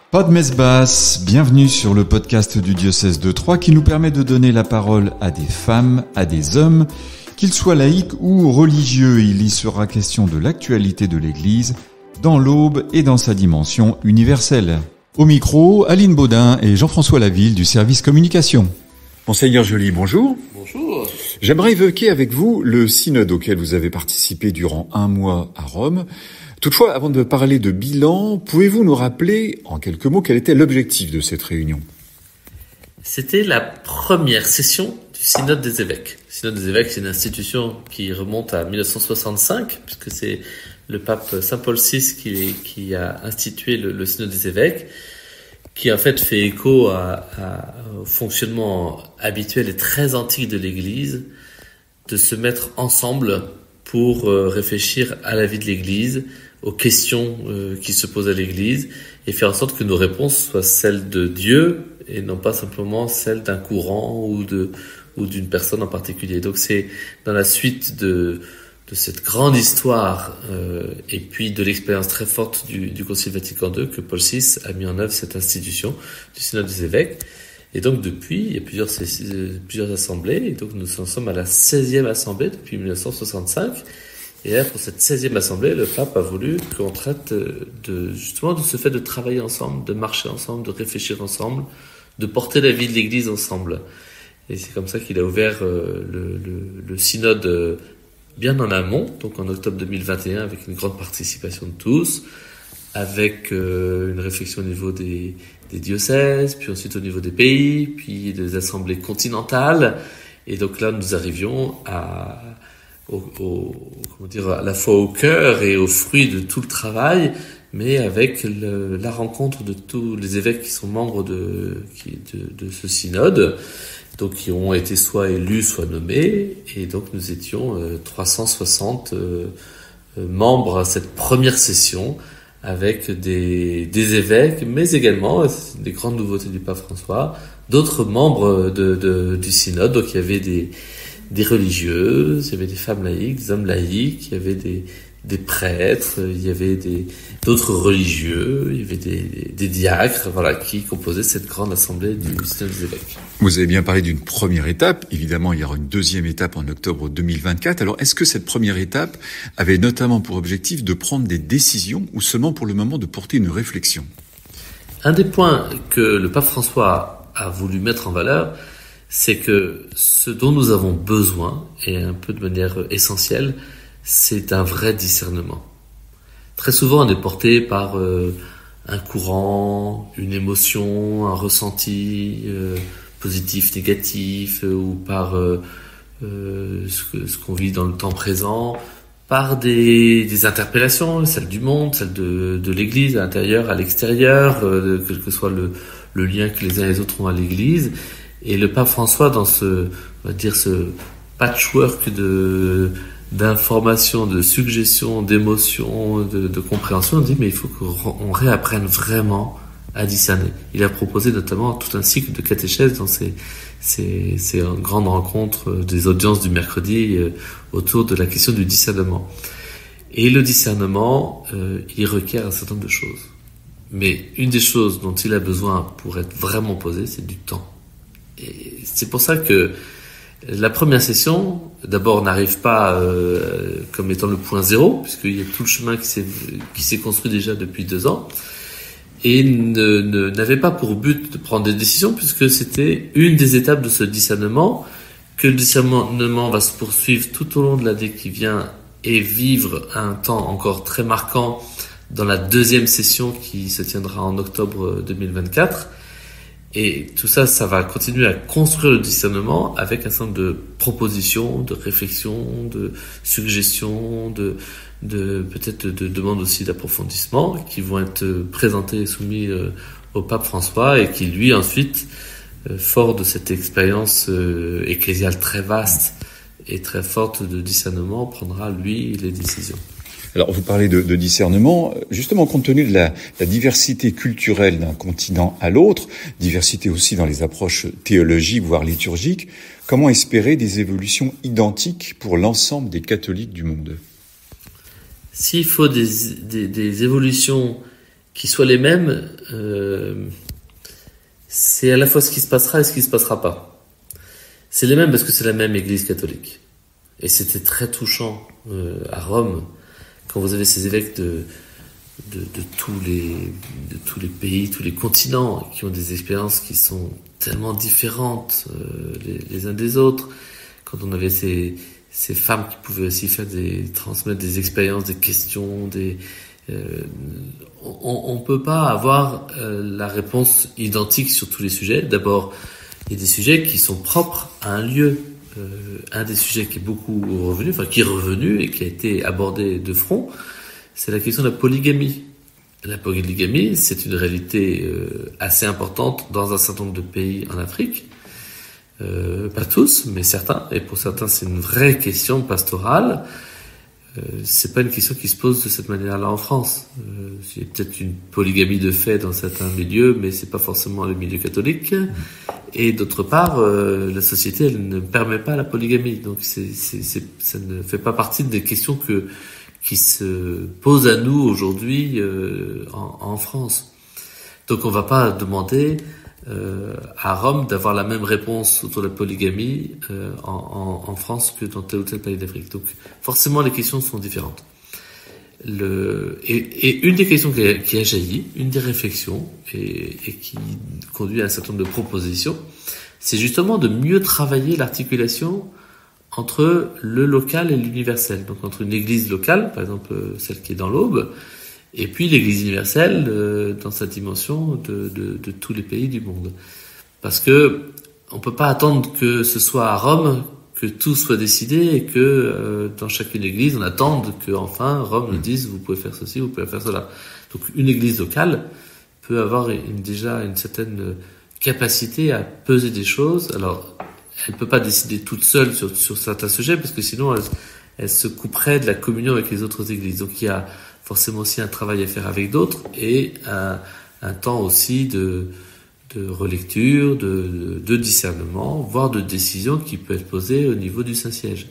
Pas de messe basse, bienvenue sur le podcast du diocèse de Troyes qui nous permet de donner la parole à des femmes, à des hommes, qu'ils soient laïcs ou religieux. Il y sera question de l'actualité de l'Église dans l'aube et dans sa dimension universelle. Au micro, Aline Baudin et Jean-François Laville du service communication. Monseigneur Joly, bonjour. Bonjour. J'aimerais évoquer avec vous le synode auquel vous avez participé durant 1 mois à Rome. Toutefois, avant de parler de bilan, pouvez-vous nous rappeler en quelques mots quel était l'objectif de cette réunion ? C'était la première session du synode des évêques. Le synode des évêques, c'est une institution qui remonte à 1965, puisque c'est le pape Saint Paul VI qui a institué le synode des évêques, qui en fait fait écho au fonctionnement habituel et très antique de l'Église, de se mettre ensemble pour réfléchir à la vie de l'Église, aux questions qui se posent à l'Église, et faire en sorte que nos réponses soient celles de Dieu et non pas simplement celles d'un courant ou d'une personne en particulier. Donc c'est dans la suite de cette grande histoire et puis de l'expérience très forte du Concile Vatican II que Paul VI a mis en œuvre cette institution du synode des évêques. Et donc depuis, il y a plusieurs assemblées, et donc nous en sommes à la 16e assemblée depuis 1965. Et là, pour cette 16e assemblée, le pape a voulu qu'on traite justement de ce fait de travailler ensemble, de marcher ensemble, de réfléchir ensemble, de porter la vie de l'Église ensemble. Et c'est comme ça qu'il a ouvert le synode bien en amont, donc en octobre 2021, avec une grande participation de tous, avec une réflexion au niveau des diocèses, puis ensuite au niveau des pays, puis des assemblées continentales. Et donc là, nous arrivions à la fois au cœur et au fruit de tout le travail, mais avec la rencontre de tous les évêques qui sont membres de ce synode, donc qui ont été soit élus, soit nommés, et donc nous étions 360 membres à cette première session, avec des évêques, mais également, des grandes nouveautés du pape François, d'autres membres du synode. Donc il y avait des religieuses, il y avait des femmes laïques, des hommes laïques, il y avait des prêtres, il y avait d'autres religieux, il y avait des diacres, voilà, qui composaient cette grande assemblée du synode des évêques. Vous avez bien parlé d'une première étape. Évidemment, il y aura une deuxième étape en octobre 2024. Alors, est-ce que cette première étape avait notamment pour objectif de prendre des décisions ou seulement pour le moment de porter une réflexion ? Un des points que le pape François a voulu mettre en valeur, c'est que ce dont nous avons besoin, et un peu de manière essentielle, c'est un vrai discernement. Très souvent, on est porté par un courant, une émotion, un ressenti positif, négatif, ou par ce qu'on vit dans le temps présent, par des interpellations, celles du monde, celles de l'Église, à l'intérieur, à l'extérieur, quel que soit le lien que les uns et les autres ont à l'Église. Et le pape François, dans ce patchwork d'informations, de suggestions, d'émotions, de compréhension, on dit mais il faut qu'on réapprenne vraiment à discerner. Il a proposé notamment tout un cycle de catéchèse dans ces grandes rencontres des audiences du mercredi autour de la question du discernement. Et le discernement, il requiert un certain nombre de choses. Mais une des choses dont il a besoin pour être vraiment posé, c'est du temps. Et c'est pour ça que la première session, d'abord, n'arrive pas comme étant le point zéro, puisqu'il y a tout le chemin qui s'est construit déjà depuis 2 ans, et n'avait pas pour but de prendre des décisions, puisque c'était une des étapes de ce discernement, que le discernement va se poursuivre tout au long de l'année qui vient et vivre un temps encore très marquant dans la 2e session qui se tiendra en octobre 2024. Et tout ça, ça va continuer à construire le discernement avec un certain nombre de propositions, de réflexions, de suggestions, peut-être de demandes aussi d'approfondissement qui vont être présentées et soumises au pape François et qui, lui, ensuite, fort de cette expérience ecclésiale très vaste et très forte de discernement, prendra, lui, les décisions. Alors, vous parlez de discernement, justement, compte tenu de la diversité culturelle d'un continent à l'autre, diversité aussi dans les approches théologiques, voire liturgiques, comment espérer des évolutions identiques pour l'ensemble des catholiques du monde ? S'il faut des évolutions qui soient les mêmes, c'est à la fois ce qui se passera et ce qui se passera pas. C'est les mêmes parce que c'est la même Église catholique. Et c'était très touchant à Rome, quand vous avez ces évêques de tous les pays, tous les continents, qui ont des expériences qui sont tellement différentes les uns des autres. Quand on avait ces femmes qui pouvaient aussi transmettre des expériences, des questions, on peut pas avoir la réponse identique sur tous les sujets. D'abord, il y a des sujets qui sont propres à un lieu. Un des sujets qui est beaucoup revenu, qui est revenu et qui a été abordé de front, c'est la question de la polygamie. La polygamie, c'est une réalité assez importante dans un certain nombre de pays en Afrique. Pas tous, mais certains. Et pour certains, c'est une vraie question pastorale. C'est pas une question qui se pose de cette manière-là en France. Il y a peut-être une polygamie de fait dans certains milieux, mais c'est pas forcément le milieu catholique. Et d'autre part, la société, elle ne permet pas la polygamie. Donc ça ne fait pas partie des questions qui se posent à nous aujourd'hui en France. Donc on va pas demander à Rome d'avoir la même réponse autour de la polygamie en France que dans tel ou tel pays d'Afrique. Donc forcément les questions sont différentes. Et une des questions qui a jailli, une des réflexions et qui conduit à un certain nombre de propositions, c'est justement de mieux travailler l'articulation entre le local et l'universel. Donc entre une église locale, par exemple celle qui est dans l'Aube, et puis l'Église universelle dans sa dimension de tous les pays du monde. Parce que on peut pas attendre que ce soit à Rome que tout soit décidé et que dans chacune église on attende que enfin Rome nous dise vous pouvez faire ceci, vous pouvez faire cela. Donc une église locale peut avoir déjà une certaine capacité à peser des choses. Alors elle peut pas décider toute seule sur certains sujets parce que sinon elle se couperait de la communion avec les autres églises. Donc il y a forcément aussi un travail à faire avec d'autres et un temps aussi de relecture, de discernement, voire de décision qui peut être posée au niveau du Saint-Siège.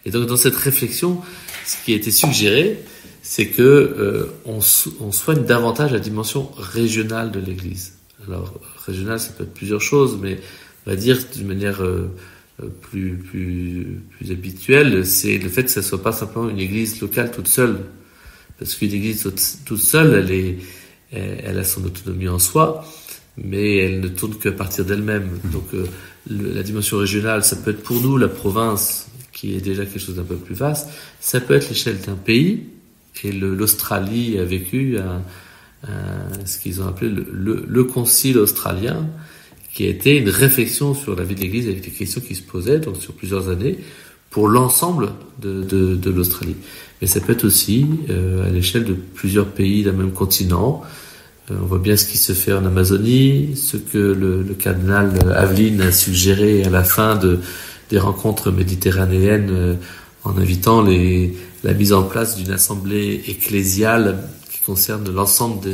Et donc dans cette réflexion, ce qui a été suggéré, c'est que on soigne davantage la dimension régionale de l'Église. Alors régionale, ça peut être plusieurs choses, mais on va dire d'une manière plus habituelle, c'est le fait que ça soit pas simplement une Église locale toute seule. Parce qu'une église toute seule, elle a son autonomie en soi, mais elle ne tourne qu'à partir d'elle-même. Donc la dimension régionale, ça peut être pour nous la province, qui est déjà quelque chose d'un peu plus vaste. Ça peut être l'échelle d'un pays, et l'Australie a vécu ce qu'ils ont appelé le concile australien, qui a été une réflexion sur la vie de l'Église avec des questions qui se posaient, donc sur plusieurs années, pour l'ensemble de l'Australie. Mais ça peut être aussi à l'échelle de plusieurs pays d'un même continent. On voit bien ce qui se fait en Amazonie, ce que le cardinal Aveline a suggéré à la fin des rencontres méditerranéennes en invitant la mise en place d'une assemblée ecclésiale qui concerne l'ensemble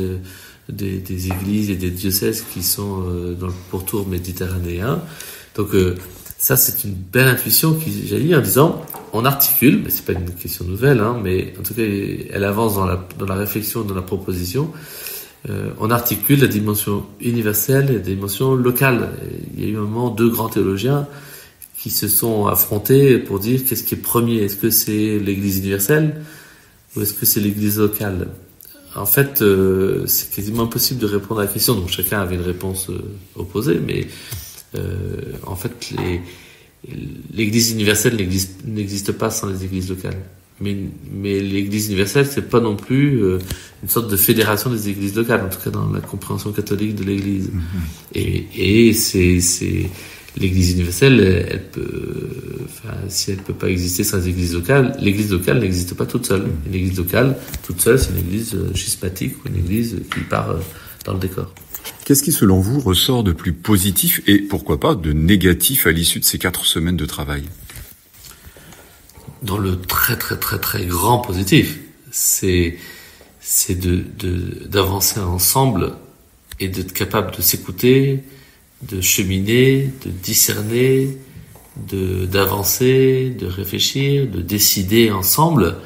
des églises et des diocèses qui sont dans le pourtour méditerranéen. Donc ça, c'est une belle intuition qui jaillit en disant, on articule, mais c'est pas une question nouvelle, mais en tout cas, elle avance dans la réflexion, dans la proposition. On articule la dimension universelle et la dimension locale. Il y a eu un moment 2 grands théologiens qui se sont affrontés pour dire qu'est-ce qui est premier. Est-ce que c'est l'Église universelle ou est-ce que c'est l'Église locale? En fait, c'est quasiment impossible de répondre à la question. Donc chacun avait une réponse opposée, mais en fait, l'Église universelle n'existe pas sans les églises locales. Mais l'Église universelle, c'est pas non plus une sorte de fédération des églises locales, en tout cas dans la compréhension catholique de l'Église. Et c'est l'Église universelle, elle peut, si elle peut pas exister sans les églises locales, l'Église locale n'existe pas toute seule. Une Église locale toute seule, c'est une Église schismatique ou une Église qui part dans le décor. Qu'est-ce qui, selon vous, ressort de plus positif et, pourquoi pas, de négatif à l'issue de ces 4 semaines de travail? Dans le très très très très grand positif, c'est d'avancer ensemble et d'être capable de s'écouter, de cheminer, de discerner, d'avancer, de réfléchir, de décider ensemble,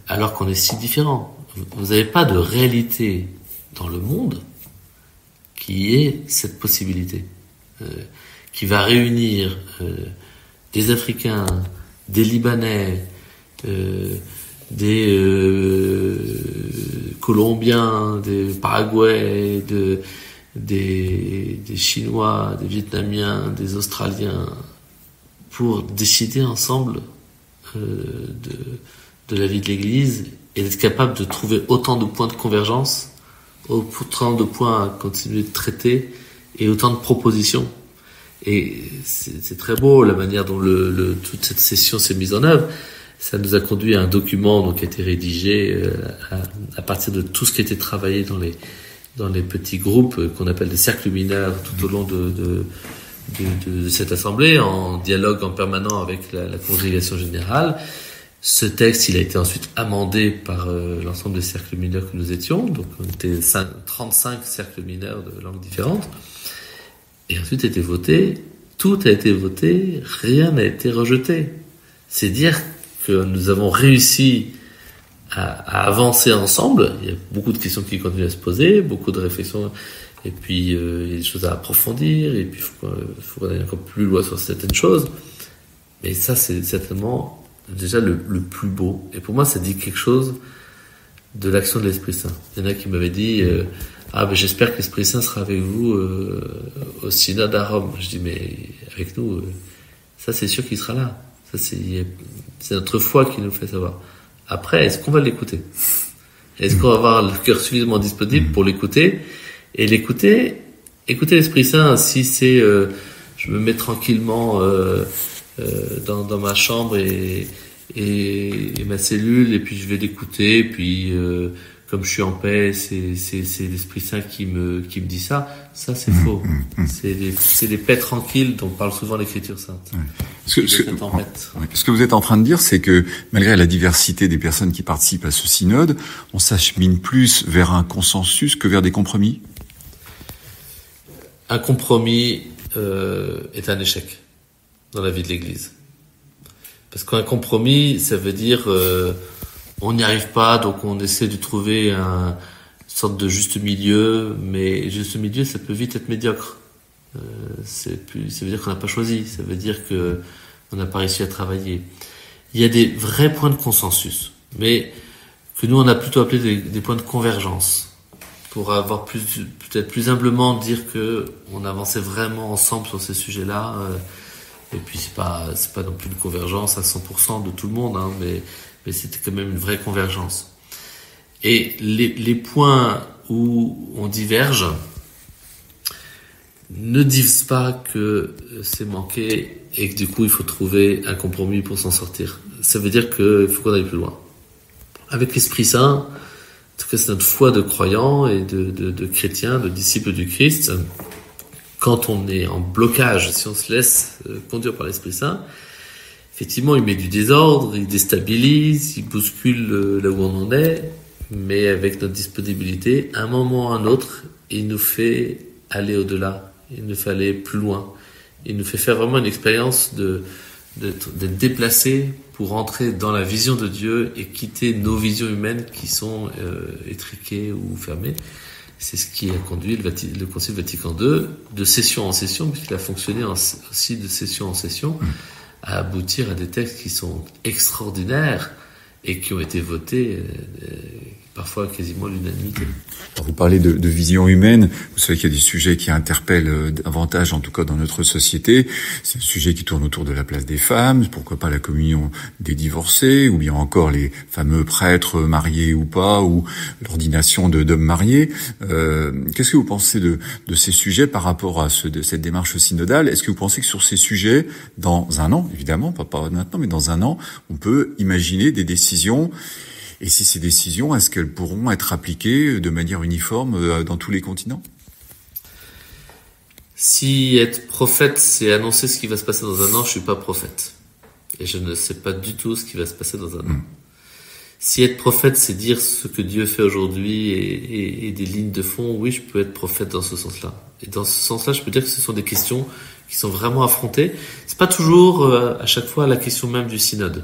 alors qu'on est si différents. Vous n'avez pas de réalité dans le monde qui ait cette possibilité, qui va réunir des Africains, des Libanais, des Colombiens, des Paraguayens, des Chinois, des Vietnamiens, des Australiens, pour décider ensemble de la vie de l'Église et d'être capable de trouver autant de points de convergence, autant de points à continuer de traiter et autant de propositions. Et c'est très beau la manière dont toute cette session s'est mise en œuvre. Ça nous a conduit à un document donc, qui a été rédigé à partir de tout ce qui a été travaillé dans les petits groupes qu'on appelle des cercles mineurs tout au long de cette assemblée, en dialogue en permanent avec la congrégation générale. Ce texte, il a été ensuite amendé par l'ensemble des cercles mineurs que nous étions. Donc, on était 35 cercles mineurs de langues différentes. Et ensuite a été voté. Tout a été voté. Rien n'a été rejeté. C'est dire que nous avons réussi à avancer ensemble. Il y a beaucoup de questions qui continuent à se poser, beaucoup de réflexions. Et puis, il y a des choses à approfondir. Et puis, il faut qu'on aille encore plus loin sur certaines choses. Mais ça, c'est certainement déjà le plus beau. Et pour moi, ça dit quelque chose de l'action de l'Esprit Saint. Il y en a qui m'avaient dit j'espère que l'Esprit Saint sera avec vous au synode à Rome. Je dis mais avec nous, ça c'est sûr qu'il sera là. Ça c'est notre foi qui nous fait savoir. Après, est-ce qu'on va l'écouter? Est-ce qu'on va avoir le cœur suffisamment disponible pour l'écouter? Et écouter l'Esprit Saint, si c'est je me mets tranquillement dans ma chambre et ma cellule, et puis je vais l'écouter, puis comme je suis en paix, c'est l'Esprit Saint qui me dit ça c'est faux. C'est les paix tranquilles dont parle souvent l'Écriture sainte. Ce que vous êtes en train de dire, c'est que malgré la diversité des personnes qui participent à ce synode, on s'achemine plus vers un consensus que vers des compromis. Un compromis est un échec dans la vie de l'Église. Parce qu'un compromis, ça veut dire on n'y arrive pas, donc on essaie de trouver une sorte de juste milieu, mais juste milieu, ça peut vite être médiocre. Ça veut dire qu'on n'a pas choisi, ça veut dire que on n'a pas réussi à travailler. Il y a des vrais points de consensus, mais que nous on a plutôt appelé des points de convergence, pour avoir peut-être plus humblement dire que on avançait vraiment ensemble sur ces sujets-là. Et puis c'est pas non plus une convergence à 100% de tout le monde, hein, mais c'était quand même une vraie convergence. Et les points où on diverge ne disent pas que c'est manqué et que du coup il faut trouver un compromis pour s'en sortir. Ça veut dire qu'il faut qu'on aille plus loin. Avec l'Esprit Saint, en tout cas c'est notre foi de croyants et de chrétiens, de disciples du Christ. Quand on est en blocage, si on se laisse conduire par l'Esprit Saint, effectivement, il met du désordre, il déstabilise, il bouscule là où on en est, mais avec notre disponibilité, à un moment ou à un autre, il nous fait aller au-delà, il nous fait aller plus loin, il nous fait faire vraiment une expérience d'être déplacé pour entrer dans la vision de Dieu et quitter nos visions humaines qui sont étriquées ou fermées. C'est ce qui a conduit le Concile Vatican II, de session en session, puisqu'il a fonctionné aussi de session en session, à aboutir à des textes qui sont extraordinaires et qui ont été votés parfois quasiment à l'unanimité. Vous parlez de vision humaine. Vous savez qu'il y a des sujets qui interpellent davantage, en tout cas dans notre société. C'est un sujet qui tourne autour de la place des femmes, pourquoi pas la communion des divorcés, ou bien encore les fameux prêtres mariés ou pas, ou l'ordination d'hommes mariés. Qu'est-ce que vous pensez de ces sujets par rapport à cette démarche synodale? Est-ce que vous pensez que sur ces sujets, dans un an, évidemment, pas maintenant, mais dans un an, on peut imaginer des décisions? Et si ces décisions, est-ce qu'elles pourront être appliquées de manière uniforme dans tous les continents? Si être prophète, c'est annoncer ce qui va se passer dans un an, je suis pas prophète. Et je ne sais pas du tout ce qui va se passer dans un an. Si être prophète, c'est dire ce que Dieu fait aujourd'hui et des lignes de fond, oui, je peux être prophète dans ce sens-là. Et dans ce sens-là, je peux dire que ce sont des questions qui sont vraiment affrontées. C'est pas toujours, à chaque fois, la question même du synode.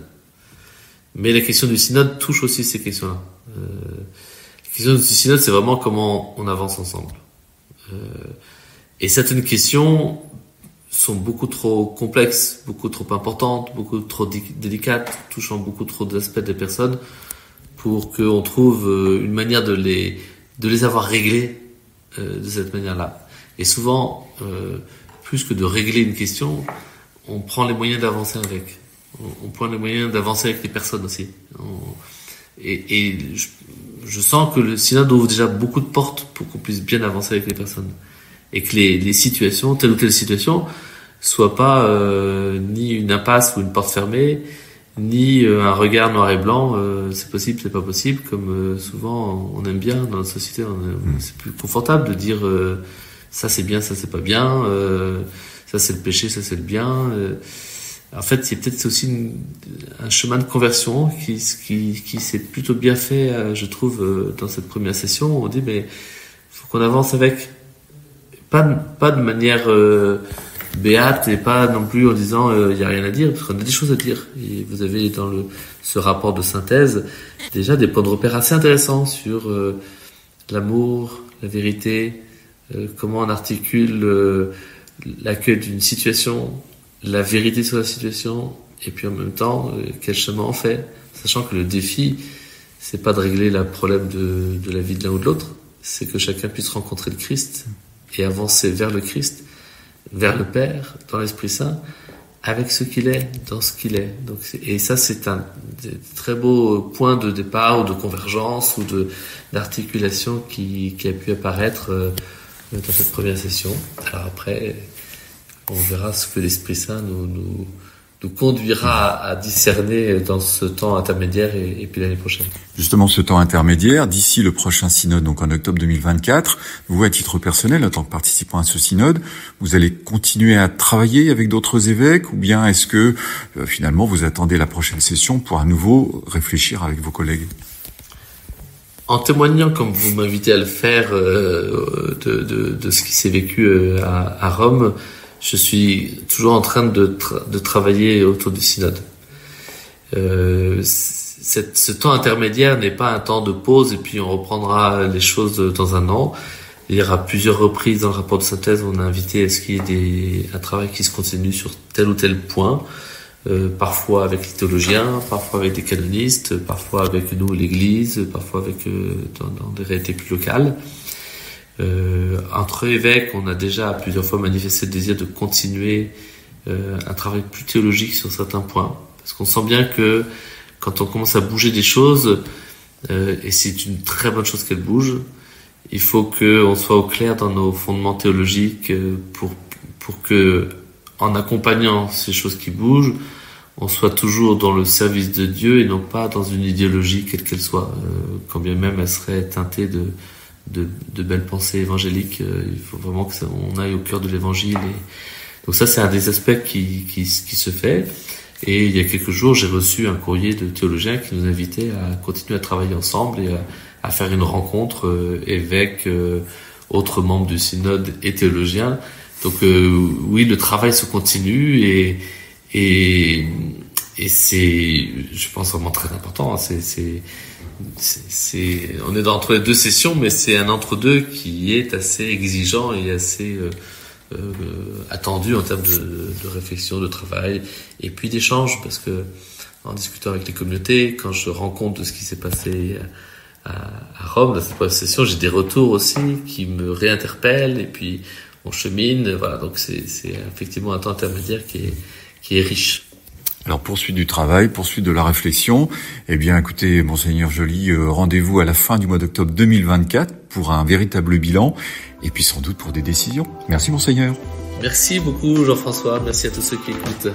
Mais la question du synode touche aussi ces questions-là. La La question du synode, c'est vraiment comment on avance ensemble. Et certaines questions sont beaucoup trop complexes, beaucoup trop importantes, beaucoup trop délicates, touchant beaucoup trop d'aspects des personnes pour qu'on trouve une manière de les avoir réglées de cette manière-là. Et souvent, plus que de régler une question, on prend les moyens d'avancer avec. On prend les moyens d'avancer avec les personnes aussi. Et je sens que le synode ouvre déjà beaucoup de portes pour qu'on puisse bien avancer avec les personnes. Et que les situations, telle ou telle situation, soit pas ni une impasse ou une porte fermée, ni un regard noir et blanc, c'est possible, c'est pas possible, comme souvent on aime bien dans la société, c'est plus confortable de dire ça c'est bien, ça c'est pas bien, ça c'est le péché, ça c'est le bien. En fait, c'est peut-être aussi un chemin de conversion qui s'est plutôt bien fait, je trouve, dans cette première session. On dit mais faut qu'on avance avec, pas de manière béate et pas non plus en disant il y a rien à dire, parce qu'on a des choses à dire. Et vous avez dans ce rapport de synthèse déjà des points de repère assez intéressants sur l'amour, la vérité, comment on articule l'accueil d'une situation, la vérité sur la situation, et puis en même temps quel chemin on fait, sachant que le défi c'est pas de régler le problème de la vie de l'un ou de l'autre, c'est que chacun puisse rencontrer le Christ et avancer vers le Christ, vers le Père, dans l'Esprit Saint, avec ce qu'il est, dans ce qu'il est. Donc, et ça, c'est un très beau point de départ ou de convergence ou d'articulation qui a pu apparaître dans cette première session. Alors après, on verra ce que l'Esprit Saint nous conduira à discerner dans ce temps intermédiaire et puis l'année prochaine. Justement, ce temps intermédiaire, d'ici le prochain synode, donc en octobre 2024, vous, à titre personnel, en tant que participant à ce synode, vous allez continuer à travailler avec d'autres évêques, ou bien est-ce que finalement vous attendez la prochaine session pour à nouveau réfléchir avec vos collègues? En témoignant, comme vous m'invitez à le faire, de ce qui s'est vécu à Rome, je suis toujours en train de travailler autour du synode. Ce temps intermédiaire n'est pas un temps de pause et puis on reprendra les choses dans un an. Il y aura plusieurs reprises dans le rapport de synthèse. On a invité à ce qu'il y ait un travail qui se continue sur tel ou tel point, parfois avec les théologiens, parfois avec des canonistes, parfois avec nous, l'Église, parfois avec dans des réalités plus locales. Entre évêques, on a déjà plusieurs fois manifesté le désir de continuer un travail plus théologique sur certains points, parce qu'on sent bien que quand on commence à bouger des choses, et c'est une très bonne chose qu'elles bougent, il faut qu'on soit au clair dans nos fondements théologiques pour que, en accompagnant ces choses qui bougent, on soit toujours dans le service de Dieu et non pas dans une idéologie quelle qu'elle soit, quand bien même elle serait teintée de belles pensées évangéliques. Il faut vraiment qu'on aille au cœur de l'évangile. Donc ça, c'est un des aspects qui se fait. Et il y a quelques jours, j'ai reçu un courrier de théologiens qui nous invitait à continuer à travailler ensemble et à faire une rencontre évêques, autres membres du synode et théologiens. Donc oui, le travail se continue et c'est, je pense, vraiment très important. On est entre les deux sessions, mais c'est un entre-deux qui est assez exigeant et assez attendu en termes de réflexion, de travail et puis d'échange, parce que en discutant avec les communautés, quand je rends compte de ce qui s'est passé à Rome dans cette première session, j'ai des retours aussi qui me réinterpellent et puis on chemine. Voilà, donc c'est effectivement un temps intermédiaire qui est riche. Alors, poursuite du travail, poursuite de la réflexion. Eh bien, écoutez, Monseigneur Joly, rendez-vous à la fin du mois d'octobre 2024 pour un véritable bilan et puis sans doute pour des décisions. Merci, Monseigneur. Merci beaucoup, Jean-François. Merci à tous ceux qui écoutent.